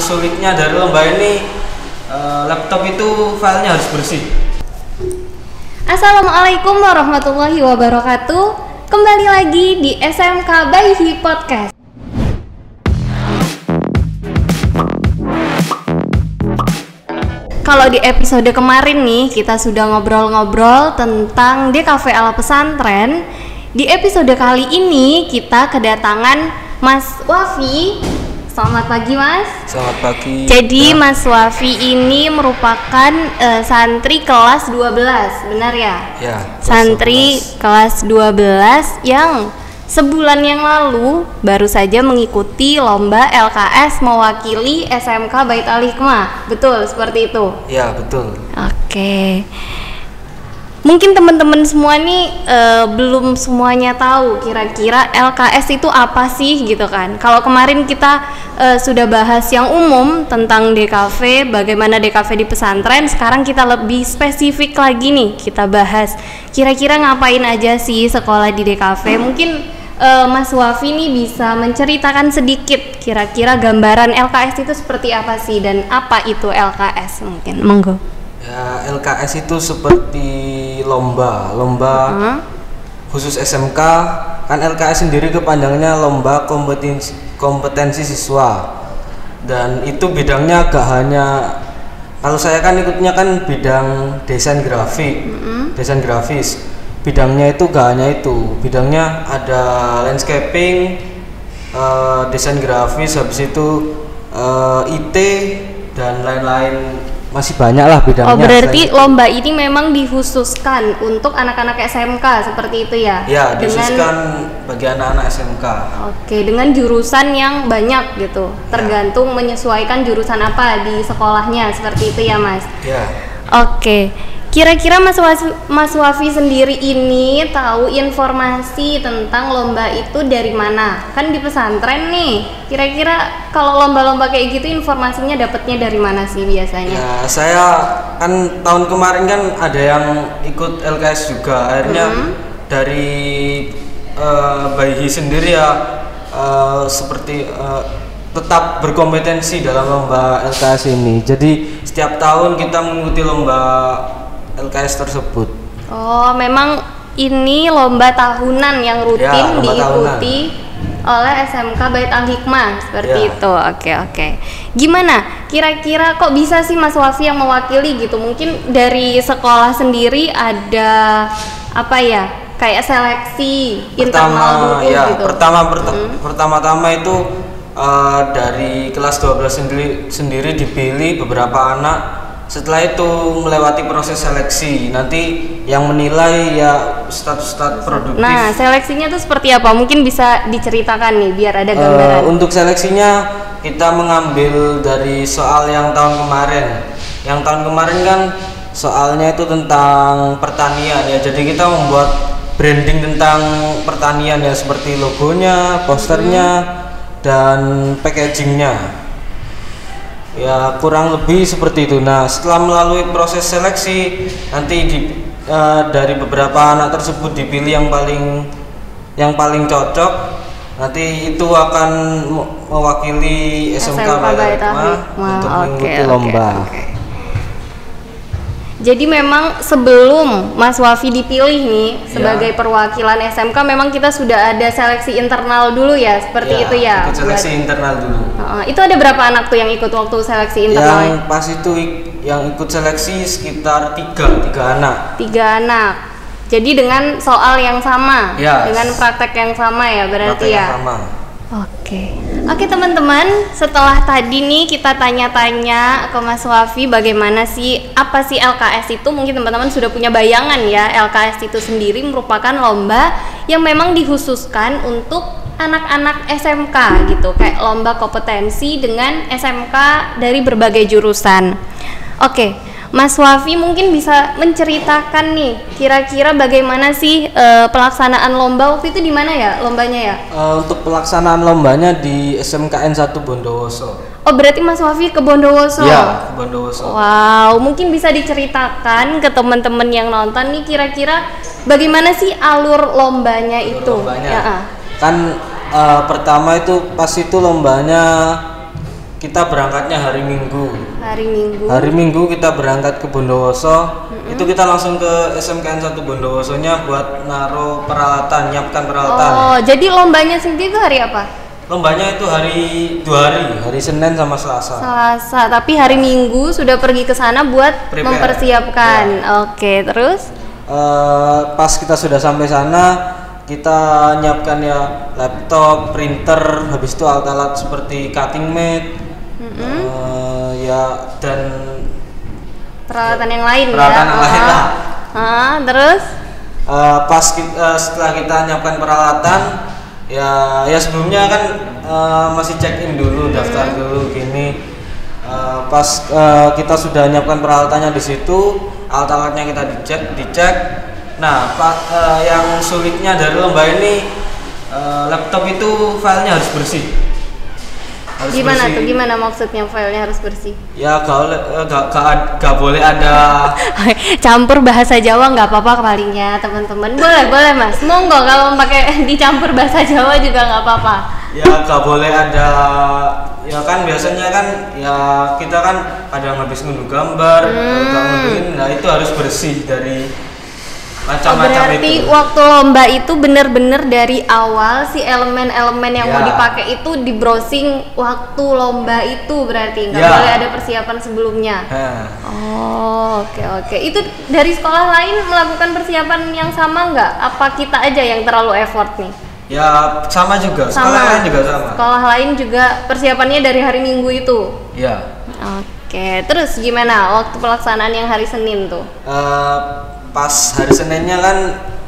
sulitnya dari lomba ini laptop itu filenya harus bersih. Assalamualaikum warahmatullahi wabarakatuh. Kembali lagi di SMK by Hi Podcast. Kalau di episode kemarin nih kita sudah ngobrol-ngobrol tentang DKV ala pesantren. Di episode kali ini kita kedatangan Mas Wafi. Selamat pagi Mas. Selamat pagi. Jadi Mas Wafi ini merupakan santri kelas 12, benar ya? Ya. Santri kelas 12 yang sebulan yang lalu baru saja mengikuti lomba LKS mewakili SMK Bait Al Hikmah. Betul seperti itu? Ya, betul. Oke. Mungkin teman-teman semua nih belum semuanya tahu kira-kira LKS itu apa sih gitu kan. Kalau kemarin kita sudah bahas yang umum tentang DKV, bagaimana DKV di pesantren, sekarang kita lebih spesifik lagi nih, kita bahas kira-kira ngapain aja sih sekolah di DKV. Mungkin Mas Wafi nih bisa menceritakan sedikit kira-kira gambaran LKS itu seperti apa sih dan apa itu LKS mungkin. Monggo. Ya, LKS itu seperti lomba khusus SMK. Kan LKS sendiri kepanjangannya lomba kompetensi siswa, dan itu bidangnya gak hanya, kalau saya kan ikutnya kan bidang desain grafis. Bidangnya itu gak hanya itu, bidangnya ada landscaping, desain grafis, habis itu IT dan lain-lain. Masih banyak lah bidangnya. Oh, berarti lomba ini memang dikhususkan untuk anak-anak SMK seperti itu ya? Ya, dikhususkan bagi anak-anak SMK. Oke, dengan jurusan yang banyak gitu, tergantung menyesuaikan jurusan apa di sekolahnya, seperti itu ya Mas? Ya. Oke, kira-kira Mas Wafi sendiri ini tahu informasi tentang lomba itu dari mana? Kan di pesantren nih, kira-kira kalau lomba-lomba kayak gitu informasinya dapatnya dari mana sih biasanya? Ya, saya kan tahun kemarin kan ada yang ikut LKS juga, akhirnya dari Bayi sendiri ya seperti tetap berkompetensi dalam lomba LKS ini. Jadi setiap tahun kita mengikuti lomba LKS tersebut. Oh, memang ini lomba tahunan yang rutin diikuti oleh SMK Bait Al Hikmah seperti itu. Oke. Gimana? Kira-kira kok bisa sih Mas Wafi yang mewakili gitu? Mungkin dari sekolah sendiri ada apa ya? Kayak seleksi internal dulu gitu. Pertama-tama itu dari kelas 12 sendiri dipilih beberapa anak. Setelah itu melewati proses seleksi, nanti yang menilai ya status produktif. Nah, seleksinya tuh seperti apa? Mungkin bisa diceritakan nih biar ada gambaran. Untuk seleksinya kita mengambil dari soal yang tahun kemarin. Yang tahun kemarin kan soalnya itu tentang pertanian ya. Jadi kita membuat branding tentang pertanian ya, seperti logonya, posternya, dan packagingnya. Ya, kurang lebih seperti itu. Nah, setelah melalui proses seleksi, nanti dari beberapa anak tersebut dipilih yang paling cocok. Nanti itu akan mewakili SMK Bait Al Hikmah untuk mengikuti lomba. Jadi memang sebelum Mas Wafi dipilih nih sebagai perwakilan SMK, memang kita sudah ada seleksi internal dulu ya, seperti itu ya. Seleksi internal dulu. Itu ada berapa anak tuh yang ikut waktu seleksi internal? Yang pas itu yang ikut seleksi sekitar tiga anak. 3 anak. Jadi dengan soal yang sama, dengan praktek yang sama ya berarti ya. Sama. Oke teman-teman, setelah tadi nih kita tanya-tanya ke Mas Wafi bagaimana sih, apa sih LKS itu, mungkin teman-teman sudah punya bayangan ya. LKS itu sendiri merupakan lomba yang memang dikhususkan untuk anak-anak SMK gitu, kayak lomba kompetensi dengan SMK dari berbagai jurusan. Mas Wafi mungkin bisa menceritakan nih kira-kira bagaimana sih pelaksanaan lomba waktu itu, di mana ya lombanya ya? Untuk pelaksanaan lombanya di SMKN 1 Bondowoso. Oh, berarti Mas Wafi ke Bondowoso? Iya, ke Bondowoso. Wow, mungkin bisa diceritakan ke teman-teman yang nonton nih kira-kira bagaimana sih alur lombanya itu? Kan pertama itu pas itu lombanya kita berangkatnya hari Minggu. Hari Minggu kita berangkat ke Bondowoso. Itu kita langsung ke SMKN 1 Bondowosonya buat naruh peralatan, nyiapkan peralatan. Oh, jadi lombanya sendiri itu hari apa? Lombanya itu dua hari Senin sama Selasa. Tapi hari Minggu sudah pergi ke sana buat Prepare. Mempersiapkan. Ya. Oke, terus? Pas kita sudah sampai sana, kita nyiapkan ya laptop, printer, habis itu alat-alat seperti cutting mat, ya dan peralatan yang lain. Peralatan yang lain lah. Terus? Setelah kita nyiapkan peralatan, ya sebelumnya kan masih check in dulu, daftar dulu gini. Kita sudah nyiapkan peralatannya di situ, alat-alatnya kita dicek. Nah, yang sulitnya dari lomba ini, laptop itu filenya harus bersih. Gimana maksudnya filenya harus bersih? Ya gak boleh ada campur bahasa Jawa, nggak apa-apa palingnya teman-teman. Boleh Mas, monggo kalau pakai dicampur bahasa Jawa juga nggak apa-apa. Ya gak boleh ada, ya kan biasanya kan ya kita kan kadang habis ngunduh gambar, nah itu harus bersih dari macam-macam. Berarti waktu lomba itu benar-benar dari awal si elemen-elemen yang mau dipakai itu di browsing waktu lomba itu, berarti nggak boleh ada persiapan sebelumnya. Oh, oke. Itu dari sekolah lain melakukan persiapan yang sama nggak? Apa kita aja yang terlalu effort nih? Ya sama juga. Sekolah lain juga sama. Sekolah lain juga persiapannya dari hari Minggu itu. Ya. Oke, terus gimana waktu pelaksanaan yang hari Senin tuh? Pas hari Seninnya kan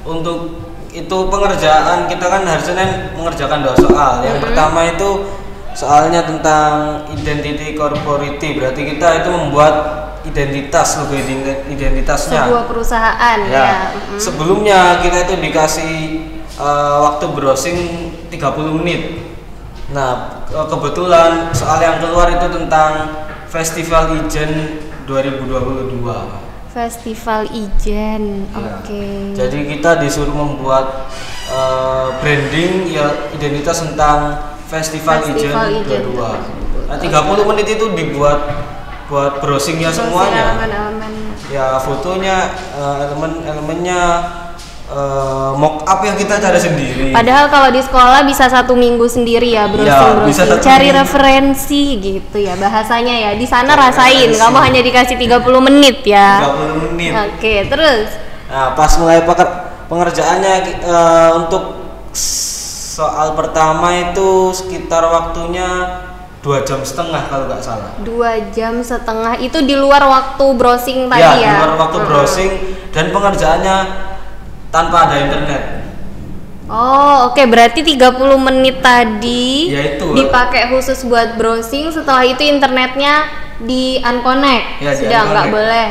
untuk itu pengerjaan kita kan hari Senin mengerjakan 2 soal. Yang pertama itu soalnya tentang identity corporate, berarti kita itu membuat identitas, logo identitasnya sebuah perusahaan ya. Sebelumnya kita itu dikasih waktu browsing 30 menit. Nah, kebetulan soal yang keluar itu tentang Festival Ijen 2022. Festival Ijen, oke. Jadi kita disuruh membuat branding ya identitas tentang Festival Ijen 2022. Nah, 30 menit itu dibuat buat browsingnya semuanya. Ya fotonya, elemen-elemennya, mock up yang kita cari sendiri. Padahal kalau di sekolah bisa 1 minggu sendiri ya browsing, cari referensi gitu ya bahasanya ya. Di sana rasain, kamu hanya dikasih 30 menit ya. 30 menit. Oke, terus? Nah, pas mulai pengerjaannya untuk soal pertama itu sekitar waktunya 2,5 jam kalau nggak salah. 2,5 jam itu di luar waktu browsing tadi ya? Di luar waktu browsing dan pengerjaannya tanpa ada internet. Oh, oke. Berarti 30 menit tadi dipakai khusus buat browsing, setelah itu internetnya di unconnect. Sudah nggak boleh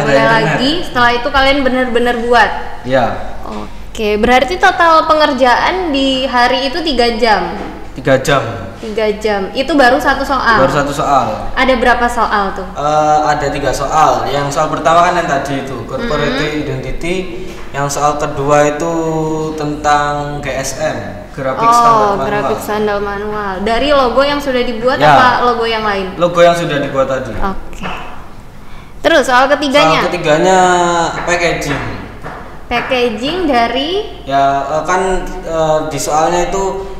lagi. Setelah itu kalian benar-benar buat. Ya. Oke, berarti total pengerjaan di hari itu 3 jam. 3 jam. 3 jam. Itu baru 1 soal. Baru 1 soal. Ada berapa soal tuh? Ada 3 soal. Yang soal pertama kan yang tadi itu corporate identity. Yang soal kedua itu tentang GSM, grafik standar manual. Dari logo yang sudah dibuat apa logo yang lain? Logo yang sudah dibuat tadi. Oke. Terus soal ketiganya? Soal ketiganya packaging. Packaging dari? Ya kan di soalnya itu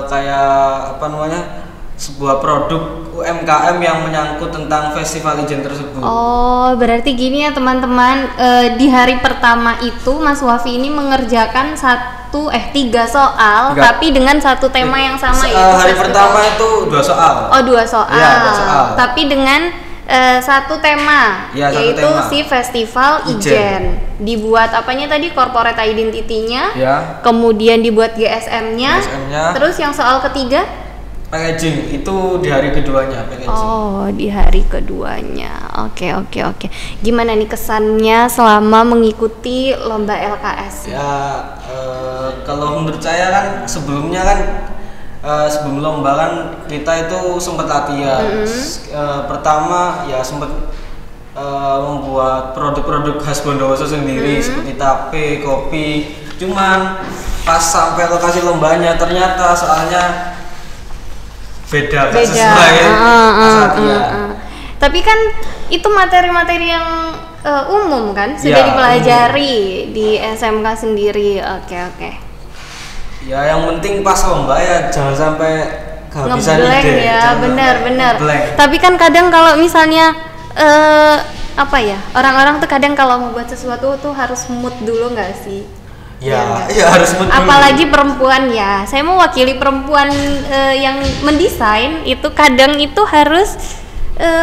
kayak apa namanya? Sebuah produk UMKM yang menyangkut tentang festival Ijen tersebut. Oh, berarti gini ya teman-teman, di hari pertama itu Mas Wafi ini mengerjakan 3 soal, tapi dengan 1 tema yang sama yaitu hari pertama itu 2 soal. Oh, 2 soal. Ya, 2 soal. Tapi dengan 1 tema, yaitu si Festival Ijen. Dibuat apanya tadi, corporate identity-nya, kemudian dibuat GSM-nya, terus yang soal ketiga? Packaging itu di hari keduanya. Oh, di hari keduanya. Oke. Gimana nih kesannya selama mengikuti lomba LKS? Ya, kalau menurut saya kan sebelumnya kan sebelum lomba kan kita itu sempat latihan. Pertama ya sempat membuat produk-produk khas Bondowoso sendiri seperti tape, kopi. Cuman pas sampai lokasi lombanya ternyata soalnya beda, beda. sesuai asal dia. Tapi kan itu materi-materi yang umum kan sudah Ya, dipelajari di SMK sendiri. Oke. Ya yang penting pas lomba ya jangan sampai kehabisan Ngeblank ide. ya, Jangan benar. ngeblank. Tapi kan kadang kalau misalnya apa ya, orang-orang tuh kadang kalau mau buat sesuatu tuh harus mood dulu nggak sih? Ya harus mood dulu. Apalagi perempuan ya, saya mewakili perempuan yang mendesain itu kadang itu harus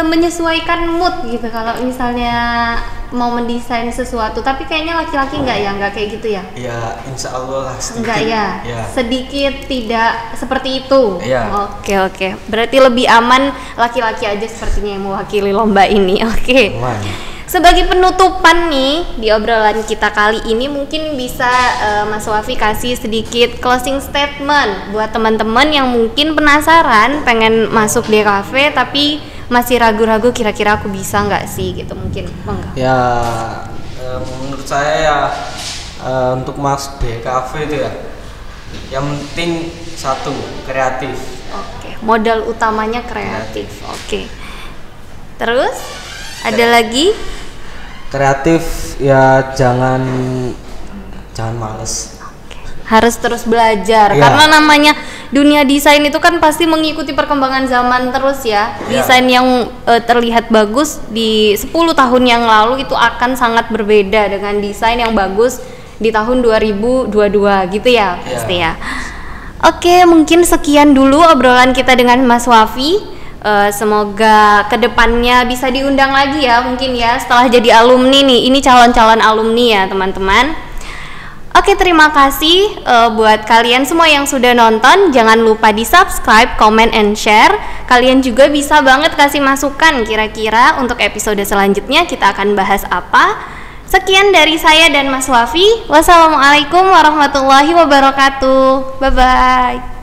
menyesuaikan mood gitu kalau misalnya mau mendesain sesuatu. Tapi kayaknya laki-laki nggak kayak gitu ya? Ya insya Allah lah sedikit. Enggak ya? Sedikit tidak seperti itu. Ya. Oke. Berarti lebih aman laki-laki aja sepertinya yang mewakili lomba ini. Oke. Sebagai penutupan nih di obrolan kita kali ini, mungkin bisa Mas Wafi kasih sedikit closing statement buat teman-teman yang mungkin penasaran pengen masuk di kafe tapi masih ragu-ragu kira-kira aku bisa nggak sih gitu mungkin. Ya menurut saya ya untuk masuk di kafe itu ya yang penting satu kreatif. Oke. Modal utamanya kreatif. Oke. Terus ada lagi? Kreatif ya jangan males. Harus terus belajar karena namanya dunia desain itu kan pasti mengikuti perkembangan zaman terus ya. Desain yang terlihat bagus di 10 tahun yang lalu itu akan sangat berbeda dengan desain yang bagus di tahun 2022 gitu ya pasti ya. Oke, mungkin sekian dulu obrolan kita dengan Mas Wafi. Semoga kedepannya bisa diundang lagi ya mungkin ya setelah jadi alumni nih. Ini calon-calon alumni ya teman-teman. Oke, terima kasih buat kalian semua yang sudah nonton. Jangan lupa di subscribe, comment, and share. Kalian juga bisa banget kasih masukan kira-kira untuk episode selanjutnya kita akan bahas apa. Sekian dari saya dan Mas Wafi. Wassalamualaikum warahmatullahi wabarakatuh. Bye-bye.